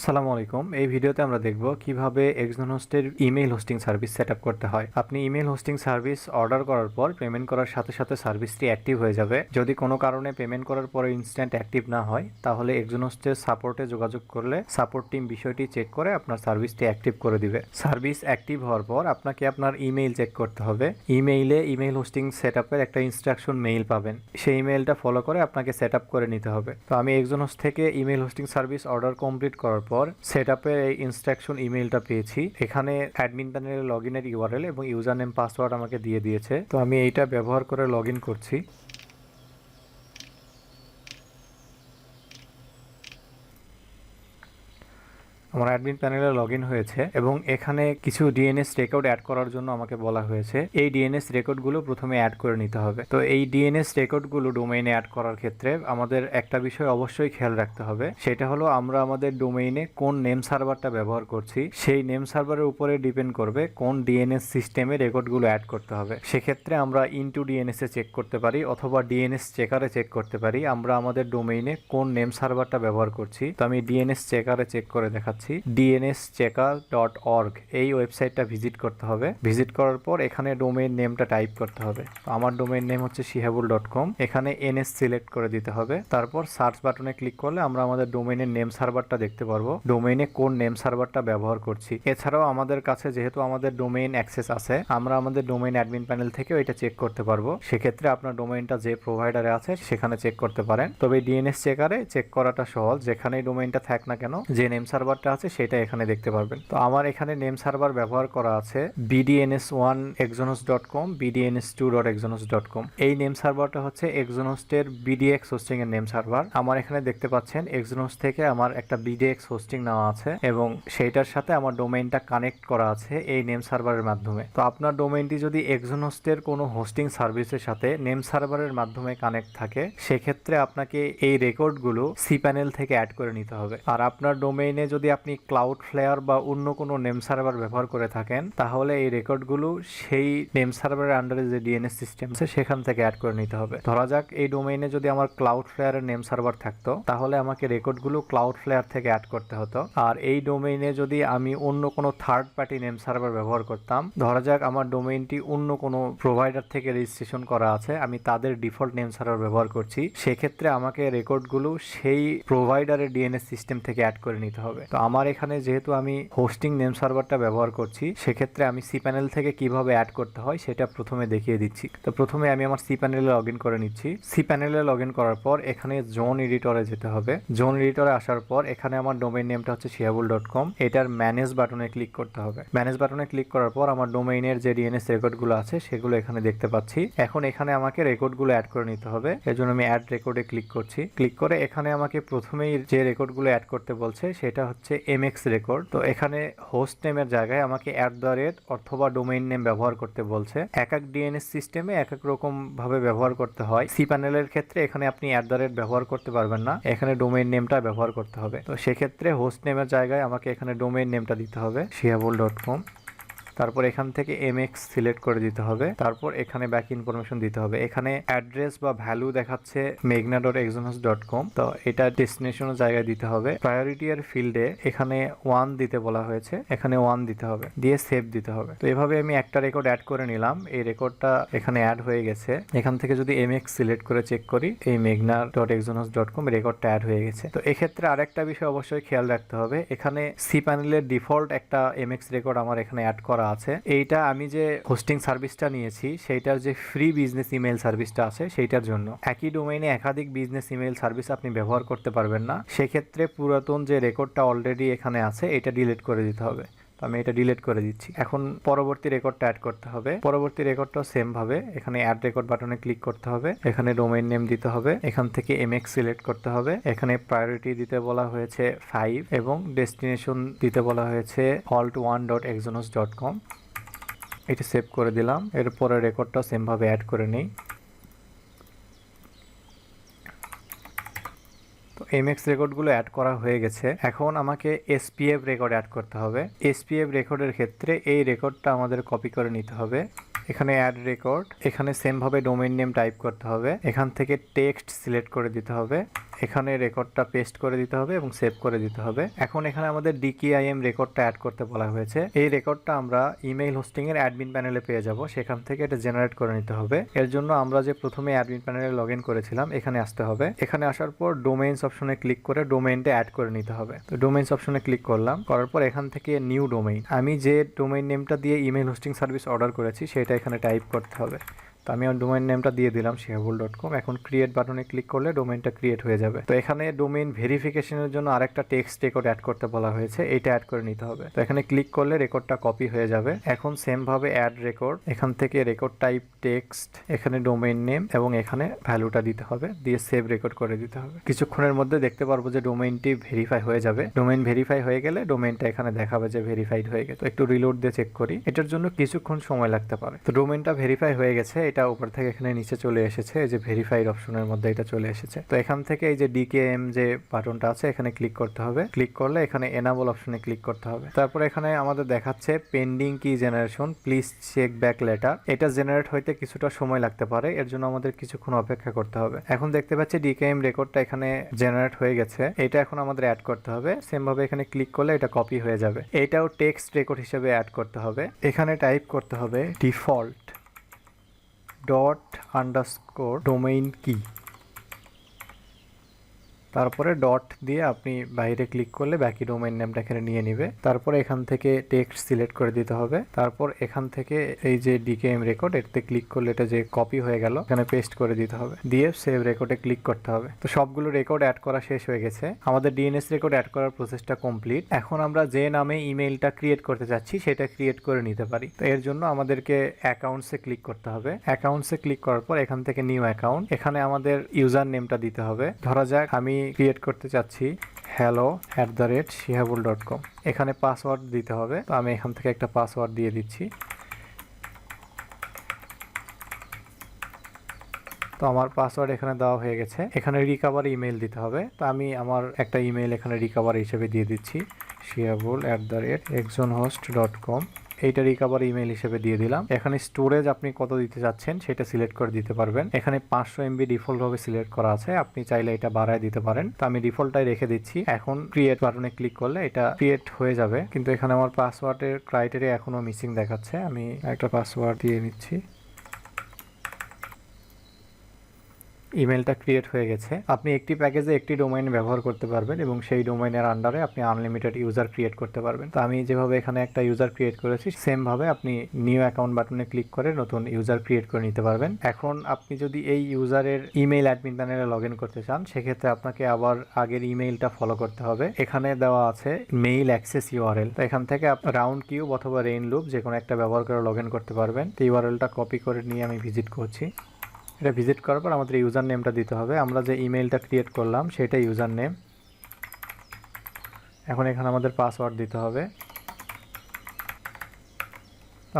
আসসালামু আলাইকুম। এই ভিডিওতে আমরা দেখব কিভাবে এক্সোনোস্টের email hosting service set up করতে হয়। আপনি ইমেইল হোস্টিং সার্ভিস অর্ডার করার পর পেমেন্ট করার সাথে সাথে সার্ভিসটি অ্যাক্টিভ হয়ে যাবে। যদি কোনো কারণে পেমেন্ট করার পরে ইনস্ট্যান্ট অ্যাক্টিভ না হয় তাহলে এক্সোনোস্টের সাপোর্টে যোগাযোগ করলে সাপোর্ট টিম বিষয়টি চেক করে আপনার সার্ভিসটি অ্যাক্টিভ করে দিবে। সার্ভিস অ্যাক্টিভ হওয়ার পর আপনাকে আপনার ইমেইল চেক করতে হবে। ইমেইলে ইমেইল হোস্টিং সেট আপের একটা ইনস্ট্রাকশন মেইল পাবেন, সেই ইমেইলটা ফলো করে আপনাকে সেট আপ করে নিতে হবে। তো আমি এক্সোনোস থেকে email hosting service order complete করার পর সেটআপের এই ইনস্ট্রাকশন ইমেইলটা পেয়েছি। এখানে অ্যাডমিন প্যানেলের লগইনের ইউআরএল এবং ইউজার নেম পাসওয়ার্ড আমাকে দিয়ে দিয়েছে। তো আমি এইটা ব্যবহার করে লগইন করছি। আমার অ্যাডমিন প্যানেলে লগইন হয়েছে এবং এখানে কিছু ডিএনএস রেকর্ড অ্যাড করার জন্য আমাকে বলা হয়েছে। এই ডিএনএস রেকর্ডগুলো প্রথমে অ্যাড করে নিতে হবে। তো এই ডিএনএস রেকর্ডগুলো ডোমেইনে অ্যাড করার ক্ষেত্রে আমাদের একটা বিষয় অবশ্যই খেয়াল রাখতে হবে, সেটা হলো আমরা আমাদের ডোমেইনে কোন নেম সার্ভারটা ব্যবহার করছি সেই নেম সার্ভারের উপরে ডিপেন্ড করবে কোন ডিএনএস সিস্টেমে রেকর্ডগুলো অ্যাড করতে হবে। সেক্ষেত্রে আমরা ইনটু ডিএনএস এ চেক করতে পারি অথবা ডিএনএস চেকারে চেক করতে পারি আমরা আমাদের ডোমেইনে কোন নেম সার্ভারটা ব্যবহার করছি। তো আমি ডিএনএস চেকারে চেক করে দেখাচ্ছি। dnschecker.org এই ওয়েবসাইটটা ভিজিট করতে হবে। ভিজিট করার পর এখানে ডোমেইন নেমটা টাইপ করতে হবে। তো আমার ডোমেইন নেম হচ্ছে shihabul.com। এখানে এনএস সিলেক্ট করে দিতে হবে। তারপর সার্চ বাটনে ক্লিক করলে আমরা আমাদের ডোমেইনের নেম সার্ভারটা দেখতে পারবো, ডোমেইনে কোন নেম সার্ভারটা ব্যবহার করছি। এছাড়াও আমাদের কাছে যেহেতু আমাদের ডোমেইন অ্যাক্সেস আছে আমরা আমাদের ডোমেইন অ্যাডমিন প্যানেল থেকেও এটা চেক করতে পারবো। সেক্ষেত্রে আপনার ডোমেইনটা যে প্রোভাইডারে আছে সেখানে চেক করতে পারেন। তবে ডিএনএস চেকারে চেক করাটা সহজ, যেখানেই ডোমেইনটা থাক না কেন যে নেম সার্ভারটা আছে সেটা এখানে দেখতে পারবেন। তো আমার এখানে নেম সার্ভার ব্যবহার করা আছে bdns1exonos.com bdns2.exonos.com। এই নেম সার্ভারটা হচ্ছে এক্সোনোস্টের বিডিএক্স হোস্টিং এর নেম সার্ভার। আমার এখানে দেখতে পাচ্ছেন এক্সোনোস থেকে আমার একটা বিডিএক্স হোস্টিং নেওয়া আছে এবং সেইটার সাথে আমার ডোমেইনটা কানেক্ট করা আছে এই নেম সার্ভারের মাধ্যমে। তো আপনার ডোমেইনটি যদি এক্সোনোস্টের কোনো হোস্টিং সার্ভিসের সাথে নেম সার্ভারের মাধ্যমে কানেক্ট থাকে সেক্ষেত্রে আপনাকে এই রেকর্ডগুলো সি প্যানেল থেকে অ্যাড করে নিতে হবে। আর আপনার ডোমেইনে যদি আপনি ক্লাউডফ্লেয়ার বা অন্য কোনো নেম সার্ভার ব্যবহার করে থাকেন তাহলে এই রেকর্ডগুলো সেই নেম সার্ভারের আন্ডারে যে ডিএনএস সিস্টেম আছে সেখান থেকে অ্যাড করে নিতে হবে। ধরা যাক এই ডোমেইনে যদি আমার ক্লাউডফ্লেয়ারের নেম সার্ভার থাকতো তাহলে আমাকে রেকর্ডগুলো ক্লাউডফ্লেয়ার থেকে অ্যাড করতে হতো। আর এই ডোমেইনে যদি আমি অন্য কোনো থার্ড পার্টি নেম সার্ভার ব্যবহার করতাম, ধরা যাক আমার ডোমেইনটি অন্য কোনো প্রোভাইডার থেকে রেজিস্ট্রেশন করা আছে, আমি তাদের ডিফল্ট নেম সার্ভার ব্যবহার করছি, সেক্ষেত্রে আমাকে রেকর্ডগুলো সেই প্রোভাইডারের ডিএনএস সিস্টেম থেকে অ্যাড করে নিতে হবে। তো আমার এখানে যেহেতু আমি হোস্টিং নেম সার্ভারটা ব্যবহার করছি সেক্ষেত্রে আমি সি প্যানেল থেকে কিভাবে অ্যাড করতে হয় সেটা প্রথমে দেখিয়ে দিচ্ছি। তো প্রথমে আমি আমার সি প্যানেলে লগ ইন করে নিচ্ছি। সি প্যানেলে লগ ইন করার পর এখানে জোন এডিটরে যেতে হবে। জোন এডিটরে আসার পর এখানে আমার ডোমেইন নেমটা হচ্ছে shihabul.com। এটার ম্যানেজ বাটনে ক্লিক করতে হবে। ম্যানেজ বাটনে ক্লিক করার পর আমার ডোমেইনের যে ডিএনএস রেকর্ডগুলো আছে সেগুলো এখানে দেখতে পাচ্ছি। এখন এখানে আমাকে রেকর্ডগুলো অ্যাড করে নিতে হবে। এর জন্য আমি অ্যাড রেকর্ডে ক্লিক করছি। ক্লিক করে এখানে আমাকে প্রথমেই যে রেকর্ডগুলো অ্যাড করতে বলছে সেটা হচ্ছে এমএক্স রেকর্ড। তো এখানে হোস্ট নেমের জায়গায় আমাকে অথবা ডোমেইন নেম ব্যবহার করতে বলছে। এক এক ডিএনএস সিস্টেমে এক এক রকম ভাবে ব্যবহার করতে হয়। সি প্যানেলের ক্ষেত্রে এখানে আপনি ব্যবহার করতে পারবেন না, এখানে ডোমেইন নেমটা ব্যবহার করতে হবে। তো সেক্ষেত্রে হোস্ট নেমের জায়গায় আমাকে এখানে ডোমেইন নেমটা দিতে হবে shihabul.com। তারপর এখান থেকে এমএক্স সিলেক্ট করে দিতে হবে। তারপর এখানে ব্যাক ইনফরমেশন দিতে হবে। এখানে অ্যাড্রেস বা ভ্যালু দেখাচ্ছে meghna.exonos.com। তো এটা ডেস্টিনেশনের জায়গায় দিতে হবে। প্রায়োরিটি এর ফিল্ডে এখানে 1 দিতে বলা হয়েছে, এখানে 1 দিতে হবে, দিয়ে সেভ দিতে হবে। তো এভাবে আমি একটা রেকর্ড অ্যাড করে নিলাম। এই রেকর্ডটা এখানে অ্যাড হয়ে গেছে। এখান থেকে যদি এমএক্স সিলেক্ট করে চেক করি এই meghna.exonos.com রেকর্ডটা অ্যাড হয়ে গেছে। তো এক্ষেত্রে আরেকটা বিষয় অবশ্যই খেয়াল রাখতে হবে, এখানে সি প্যানেলের ডিফল্ট একটা এমএক্স রেকর্ড আমার এখানে অ্যাড করা আছে। এইটা আমি যে হোস্টিং সার্ভিসটা নিয়েছি সেইটার যে ফ্রি বিজনেস ইমেইল সার্ভিসটা আছে সেইটার জন্য। একই ডোমেইনে একাধিক বিজনেস ইমেইল সার্ভিস আপনি ব্যবহার করতে পারবেন না। সেক্ষেত্রে পুরাতন যে রেকর্ডটা অলরেডি এখানে আছে এটা ডিলিট করে দিতে হবে। তো আমি এটা ডিলিট করে দিচ্ছি। এখন পরবর্তী রেকর্ডটা অ্যাড করতে হবে। পরবর্তী রেকর্ডটাও সেম ভাবে এখানে অ্যাড রেকর্ড বাটনে ক্লিক করতে হবে। এখানে ডোমেইন নেম দিতে হবে। এখান থেকে এমএক্স সিলেক্ট করতে হবে। এখানে প্রায়োরিটি দিতে বলা হয়েছে 5 এবং ডেস্টিনেশন দিতে বলা হয়েছে alt1.exonos.com। এটা সেভ করে দিলাম। এরপরে রেকর্ডটা সেম ভাবে অ্যাড করে নেই। তো এমএক্স রেকর্ডগুলো অ্যাড করা হয়ে গেছে। এখন আমাকে এসপিএফ রেকর্ড অ্যাড করতে হবে। এসপিএফ রেকর্ডের ক্ষেত্রে এই রেকর্ডটা আমাদের কপি করে নিতে হবে। এখানে অ্যাড রেকর্ড, এখানে সেম ভাবে ডোমেইন নেম টাইপ করতে হবে। এখান থেকে টেক্সট সিলেক্ট করে দিতে হবে। এখানে রেকর্ডটা পেস্ট করে দিতে হবে এবং সেভ করে দিতে হবে। এখন এখানে আমাদের DKIM রেকর্ডটা অ্যাড করতে বলা হয়েছে। এই রেকর্ডটা আমরা ইমেইল হোস্টিং এর অ্যাডমিন প্যানেলে পেয়ে যাব, সেখান থেকে এটা জেনারেট করে নিতে হবে। এর জন্য আমরা যে প্রথমে অ্যাডমিন প্যানেলে লগ ইন করেছিলাম এখানে আসতে হবে। এখানে আসার পর ডোমেইনস অপশনে ক্লিক করে ডোমেইনটা অ্যাড করে নিতে হবে। তো ডোমেইনস অপশনে ক্লিক করলাম, করার পর এখান থেকে নিউ ডোমেইন, আমি যে ডোমেইন নেমটা দিয়ে ইমেইল হোস্টিং সার্ভিস অর্ডার করেছি সেটা এখানে টাইপ করতে হবে। তো আমি আমার ডোমেইন নেমটা দিয়ে দিলাম shihabul.com। এখন ক্রিয়েট বাটনে ক্লিক করলে ডোমেইনটা ক্রিয়েট হয়ে যাবে। তো এখানে ডোমেইন ভেরিফিকেশনের জন্য আরেকটা টেক্সট রেকর্ড অ্যাড করতে বলা হয়েছে, এটা অ্যাড করে নিতে হবে। তো এখানে ক্লিক করলে রেকর্ডটা কপি হয়ে যাবে। এখন সেম ভাবে অ্যাড রেকর্ড, এখান থেকে রেকর্ড টাইপ টেক্সট, এখানে ডোমেইন নেম এবং এখানে ভ্যালুটা দিতে হবে, দিয়ে সেভ রেকর্ড করে দিতে হবে। কিছুক্ষণের মধ্যে দেখতে পারবো যে ডোমেইনটি ভেরিফাই হয়ে যাবে। ডোমেইন ভেরিফাই হয়ে গেলে ডোমেইনটা এখানে দেখাবে যে ভেরিফাইড হয়ে গেছে। তো একটু রিলোড দিয়ে চেক করি, এটার জন্য কিছুক্ষণ সময় লাগতে পারে। তো ডোমেইনটা ভেরিফাই হয়ে গেছে, এটা উপর থেকে এখানে নিচে চলে এসেছে, এই যে ভেরিফাইড অপশনের মধ্যে এটা চলে এসেছে। তো এখান থেকে এই যে DKIM যে বাটনটা আছে এখানে ক্লিক করতে হবে। ক্লিক করলে এখানে এনাবল অপশনে ক্লিক করতে হবে। তারপর এখানে আমাদের দেখাচ্ছে পেন্ডিং কি generation, please check back later. এটা জেনারেট হইতে কিছুটা সময় লাগতে পারে, এর জন্য আমাদের কিছুক্ষণ অপেক্ষা করতে হবে। এখন দেখতে পাচ্ছি DKIM রেকর্ডটা এখানে জেনারেট হয়ে গেছে, এটা এখন আমাদের অ্যাড করতে হবে। সেম ভাবে এখানে ক্লিক করলে এটা কপি হয়ে যাবে। এটাও টেক্সট রেকর্ড হিসেবে অ্যাড করতে হবে। এখানে টাইপ করতে হবে ডিফল্ট ._domain key, তারপরে ডট দিয়ে আপনি বাইরে ক্লিক করলে বাকি ডোমেইন নেমটা এখানে নিয়ে নিবে। তারপরে এখান থেকে টেক্সট সিলেক্ট করে দিতে হবে। তারপর এখান থেকে এই যে DKIM রেকর্ড এটাতে ক্লিক করলে এটা যে কপি হয়ে গেল এখানে পেস্ট করে দিতে হবে, দিয়ে সেভ রেকর্ডে ক্লিক করতে হবে। তো সবগুলো রেকর্ড অ্যাড করা শেষ হয়ে গেছে, আমাদের DNS রেকর্ড অ্যাড করার প্রসেসটা কমপ্লিট। এখন আমরা যে নামে ইমেইলটা ক্রিয়েট করতে চাচ্ছি সেটা ক্রিয়েট করে নিতে পারি। তো এর জন্য আমাদেরকে অ্যাকাউন্টসে ক্লিক করতে হবে। অ্যাকাউন্টসে ক্লিক করার পর এখান থেকে নিউ অ্যাকাউন্ট, এখানে আমাদের ইউজার নেমটা দিতে হবে। ধরা যাক আমি ক্রিয়েট করতে চাচ্ছি hello@shihabul.com। এখানে পাসওয়ার্ড দিতে হবে, তো আমি এখান থেকে একটা পাসওয়ার্ড দিয়ে দিচ্ছি। তো আমার পাসওয়ার্ড এখানে দেওয়া হয়ে গেছে। এখানে রিকভারি ইমেল দিতে হবে, তো আমি আমার একটা ইমেল এখানে রিকভারি হিসেবে দিয়ে দিচ্ছি shihabul@exonhost.com। এইটা রিকভারি ইমেল হিসেবে দিয়ে দিলাম। এখানে স্টোরেজ আপনি কত দিতে যাচ্ছেন সেটা সিলেক্ট করে দিতে পারবেন। এখানে 500 MB ডিফল্ট ভাবে সিলেক্ট করা আছে, আপনি চাইলে এটা বাড়ায় দিতে পারেন। তো আমি ডিফল্টটাই রেখে দিচ্ছি। এখন ক্রিয়েট বাটনে ক্লিক করলে এটা ক্রিয়েট হয়ে যাবে, কিন্তু এখানে আমার পাসওয়ার্ডের ক্রাইটেরিয়া এখনো মিসিং দেখাচ্ছে। আমি একটা পাসওয়ার্ড দিয়ে নিচ্ছি। ইমেলটা ক্রিয়েট হয়ে গেছে। আপনি একটি প্যাকেজে একটি ডোমেইন ব্যবহার করতে পারবেন এবং সেই ডোমেইনের আন্ডারে আপনি আনলিমিটেড ইউজার ক্রিয়েট করতে পারবেন। তো আমি যেভাবে এখানে একটা ইউজার ক্রিয়েট করেছি সেম ভাবে আপনি নিউ অ্যাকাউন্ট বাটনে ক্লিক করে নতুন ইউজার ক্রিয়েট করে নিতে পারবেন। এখন আপনি যদি এই ইউজারের ইমেইল অ্যাডমিন প্যানেলে লগ ইন করতে চান সেক্ষেত্রে আপনাকে আবার আগের ইমেইলটা ফলো করতে হবে। এখানে দেওয়া আছে মেইল অ্যাক্সেস URL। তো এখান থেকে রাউন্ড কিউব অথবা রেইন লুপ যে কোনো একটা ব্যবহার করে লগ ইন করতে পারবেন। তো ইউআরএলটা কপি করে নিয়ে আমি ভিজিট করছি। এটা ভিজিট করার পর আমাদের ইউজার নেমটা দিতে হবে, আমরা যে ইমেইলটা ক্রিয়েট করলাম সেটা ইউজার নেম। এখন এখানে আমাদের পাসওয়ার্ড দিতে হবে।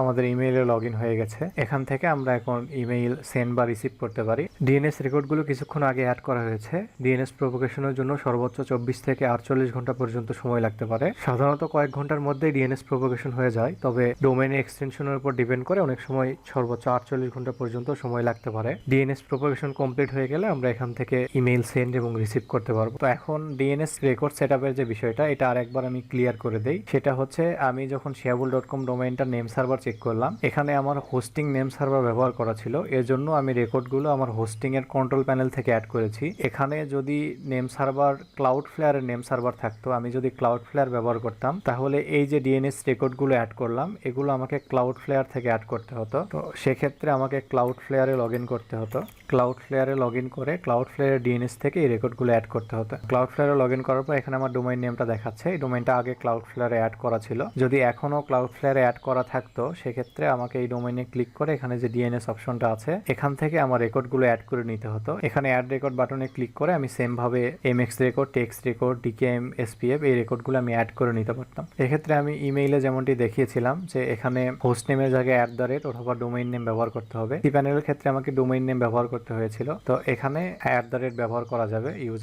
আমাদের ইমেইলে লগ ইন হয়ে গেছে। এখান থেকে আমরা এখন ইমেইল সেন্ড বা রিসিভ করতে পারি। ডিএনএস রেকর্ডগুলো কিছুক্ষণ আগে অ্যাড করা হয়েছে। ডিএনএস প্রোপোগেশনের জন্য সর্বোচ্চ 24 থেকে 48 ঘন্টা পর্যন্ত সময় লাগতে পারে। সাধারণত কয়েক ঘন্টার মধ্যে ডিএনএস প্রোপোগেশন হয়ে যায়, তবে ডোমেইন এক্সটেনশনের উপর ডিপেন্ড করে অনেক সময় সর্বোচ্চ 48 ঘন্টা পর্যন্ত সময় লাগতে পারে। ডিএনএস প্রোপোগেশন কমপ্লিট হয়ে গেলে আমরা এখান থেকে ইমেইল সেন্ড এবং রিসিভ করতে পারবো। তো এখন ডিএনএস রেকর্ড সেটআপের যে বিষয়টা এটা আরেকবার আমি ক্লিয়ার করে দেই। সেটা হচ্ছে আমি যখন shihabul.com ডোমেইনটা নেম সার্ভার চেক করলাম, এখানে আমার হোস্টিং নেম সার্ভার ব্যবহার করা ছিল, এর জন্য আমি রেকর্ডগুলো আমার হোস্টিং এর কন্ট্রোল প্যানেল থেকে অ্যাড করেছি। এখানে যদি নেম সার্ভার ক্লাউডফ্লেয়ারের নেম সার্ভার থাকতো, আমি যদি ক্লাউডফ্লেয়ার ব্যবহার করতাম তাহলে এই যে ডিএনএস রেকর্ডগুলো অ্যাড করলাম এগুলো আমাকে ক্লাউডফ্লেয়ার থেকে অ্যাড করতে হতো। তো সেক্ষেত্রে আমাকে ক্লাউডফ্লেয়ারে লগ ইন করতে হতো। ক্লাউডফ্লেয়ারে লগ ইন করে ক্লাউডফ্লেয়ারের ডিএনএস থেকে এই রেকর্ডগুলো অ্যাড করতে হতো। ক্লাউডফ্লেয়ারে লগ ইন করার পর এখানে আমার ডোমেইন নেমটা দেখাচ্ছে, এই ডোমেইনটা আগে ক্লাউডফ্লেয়ারে অ্যাড করা ছিল। যদি এখনো ক্লাউডফ্লেয়ারে অ্যাড করা থাকতো সেক্ষেত্রে আমাকে এই ডোমেইনে ক্লিক করে এখানে যে ডিএনএস অপশনটা আছে এখান থেকে আমার রেকর্ডগুলো অ্যাড করে নিতে হতো। এখানে অ্যাড রেকর্ড বাটনে ক্লিক করে আমি সেম ভাবে MX record, text record, DKIM, SPF এই রেকর্ডগুলো আমি অ্যাড করে নিতে পারতাম। এক্ষেত্রে আমি ইমেইলে যেমনটি দেখিয়েছিলাম যে এখানে হোস্ট নেমের জায়গায় @ অথবা ডোমেইন নেম ব্যবহার করতে হবে। প্যানেলের ক্ষেত্রে আমাকে ডোমেইন নেম ব্যবহার করতে হয়েছিল, তো এখানে @ ব্যবহার করা যাবে, ইউজ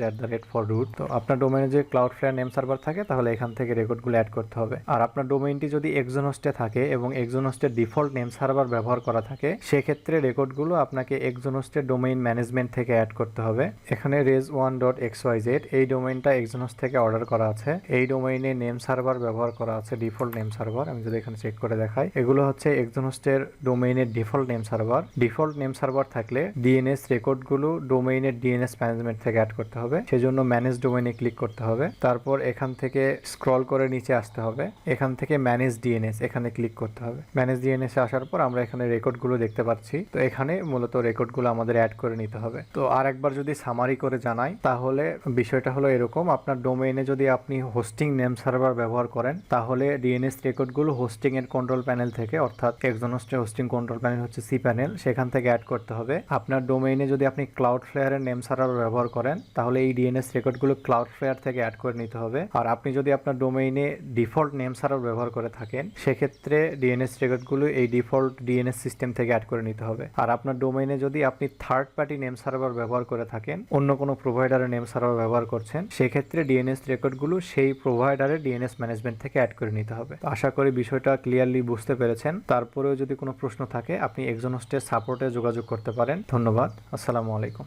@for root। তো আপনার ডোমেইনে যে ক্লাউডফ্লেয়ার নেম সার্ভার থাকে তাহলে এখান থেকে রেকর্ডগুলো অ্যাড করতে হবে। আর আপনার ডোমেইনটি যদি এক্সোনোস্টে থাকে এবং এক্সোনোস্ট এক্সোনোস্টের ডিফল্ট নেম সার্ভার ব্যবহার করা থাকে, সেক্ষেত্রে রেকর্ডগুলো আপনাকে এক্সোনোস্টের ডোমেইন ম্যানেজমেন্ট থেকে অ্যাড করতে হবে। এখানে res1.xyz এই ডোমেইনটা এক্সোনোস থেকে অর্ডার করা আছে। এই ডোমেইনে নেম সার্ভার ব্যবহার করা আছে, ডিফল্ট নেম সার্ভার। আমি যদি এখানে চেক করে দেখাই, এগুলো হচ্ছে এক্সোনোস্টের ডোমেইনের default name server. Default name server থাকলে ডিএনএস রেকর্ডগুলো ডোমেইনের ডিএনএস ম্যানেজমেন্ট থেকে অ্যাড করতে হবে, সেজন্য ম্যানেজ ডোমেইনে ক্লিক করতে হবে। তারপর এখান থেকে স্ক্রল করে নিচে আসতে হবে, এখান থেকে ম্যানেজ ডিএনএস এখানে ক্লিক করতে হবে। ম্যানেজ ডিএনএস এ আসার পর আমরা এখানে রেকর্ডগুলো দেখতে পাচ্ছি, তো এখানে মূলত রেকর্ডগুলো আমাদের অ্যাড করে নিতে হবে। তো আর একবার যদি সামারি করে জানাই, তাহলে বিষয়টা হলো এরকম, আপনার ডোমেইনে যদি আপনি হোস্টিং নেম সার্ভার ব্যবহার করেন, তাহলে ডিএনএস রেকর্ডগুলো হোস্টিং এর কন্ট্রোল প্যানেল থেকে, অর্থাৎ এক্সোনোস্টের হোস্টিং কন্ট্রোল প্যানেল হচ্ছে সি প্যানেল, সেখান থেকে অ্যাড করতে হবে। আপনার ডোমেইনে যদি আপনি ক্লাউডফ্লেয়ারের নেম সার্ভার ব্যবহার করেন, তাহলে এই ডিএনএস রেকর্ডগুলো ক্লাউডফ্লেয়ার থেকে অ্যাড করে নিতে হবে। আর আপনি যদি আপনার ডোমেইনে ডিফল্ট নেম সার্ভার ব্যবহার করে থাকেন, সেক্ষেত্রে ডিএনএস রেকর্ডগুলো এই ডিফল্ট ডিএনএস সিস্টেম থেকে অ্যাড করে নিতে হবে। আর আপনার ডোমেইনে যদি আপনি থার্ড পার্টি নেম সার্ভার ব্যবহার করে থাকেন, অন্য কোনো প্রোভাইডারের নেম সার্ভার ব্যবহার করছেন, সেক্ষেত্রে ডিএনএস রেকর্ডগুলো সেই প্রোভাইডারের ডিএনএস ম্যানেজমেন্ট থেকে অ্যাড করে নিতে হবে। আশা করি বিষয়টা ক্লিয়ারলি বুঝতে পেরেছেন। তারপরেও যদি কোনো প্রশ্ন থাকে, আপনি এক্সোনোস্টের সাপোর্টে যোগাযোগ করতে পারেন। ধন্যবাদ। আসসালামু আলাইকুম।